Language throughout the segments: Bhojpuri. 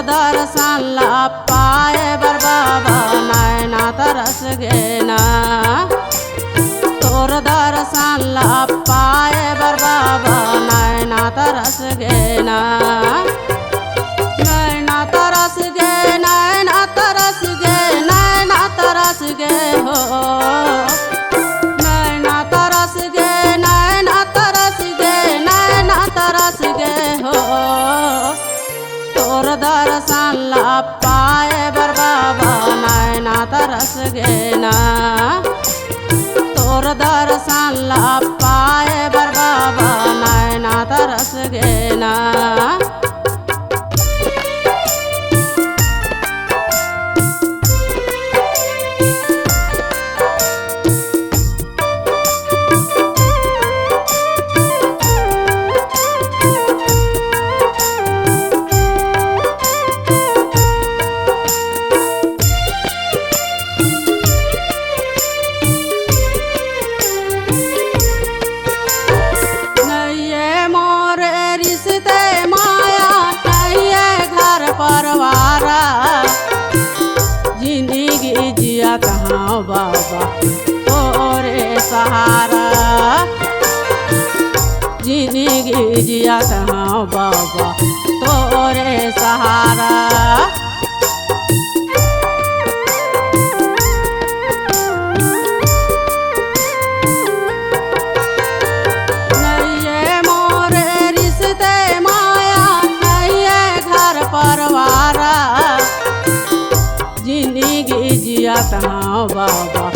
दर्शन ला पाए बर बाबा नैना तरस गे ना। तोर दर्शन ला पाए बर बाबा नैना तरस गे ना। नैना तरस गे, नैना तरस गे, नैना तरस गे हो। नैना तरस गे, नैना तरस गे, नैना तरस गे हो। तोर दर्शन ला पाए बर बाबा नैना तरस गे ना। तोर दर्शन ला पाए बर बाबा नैना तरस गे ना। जिंदगी जिया कहाँ बाबा तोरे सहारा। जिंदगी जिया कहाँ बाबा तोरे सहारा। नैये मोरे रिश्ते माया, नैये घर परवारा। जिंदगी जिया कहाँ बाबा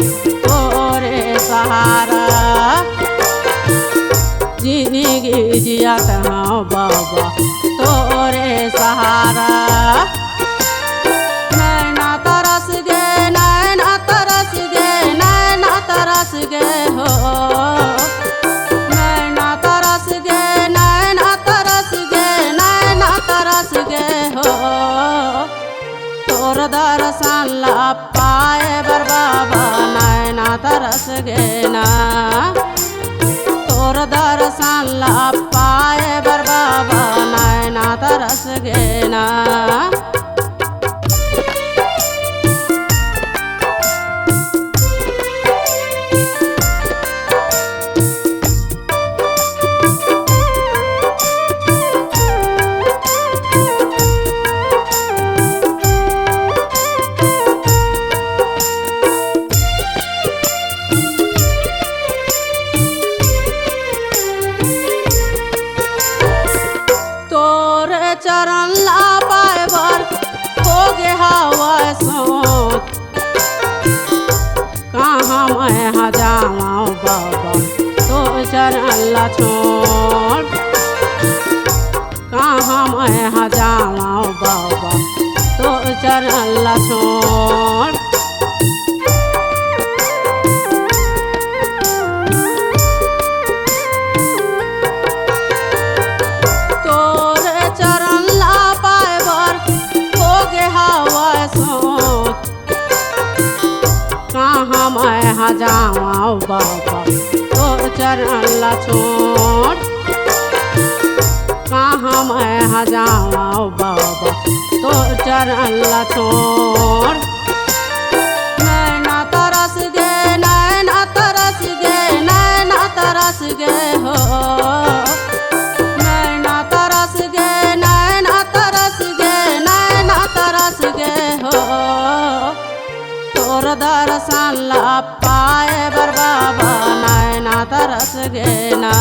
तोरे सहारा। जिंदगी जिया कहाँ बाबा तोरे सहारा। नैना तरस गे, नैना तरस गे, नैना तरस गे हो। नैना तरस गे, नैना तरस गे, नैना तरस गे हो। तोर दर्शन ला पाए बर बाबा नैना तरस गे ना। तोर दर्शन ला पाए बर बाबा नैना तरस गे ना। चरण ला पाए बर हो गे हवा सोच। कहाँ मैं जाऊँ बाबा तो चरण ला छोड़। कहाँ मैं जाऊँ बाबा तो चरण ला छोड़। कहाँ मैं जाऊँ बाबा तोर चरण ला छोड़। कहाँ मैं जाऊँ बाबा तोर चरण ला छोड़। नैना तरस गे, नैना तरस गे, नैना तरस गे हो। नैना तरस गे, नैना तरस गे, नैना तरस गे हो। तोर दर्शन ला पाए बर बाबा नैना तरस गे ना।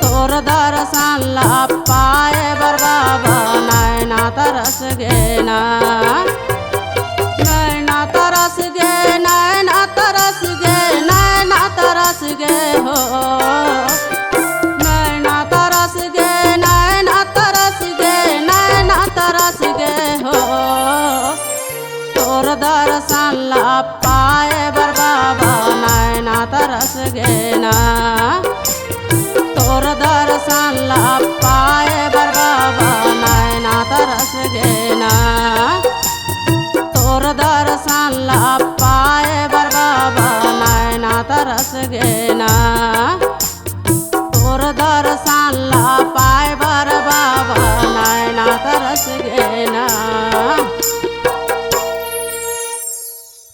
तोर दर्शन ला पाए बर बाबा नैना तरस गे ना। नैना तरस गे, नैना तरस गे, नैना तरस गे हो। नैना तरस गे, नैना तरस गे, नैना तरस गे हो। तोर दर्शन ला पाए बर बाबा नैना तरस गे ना।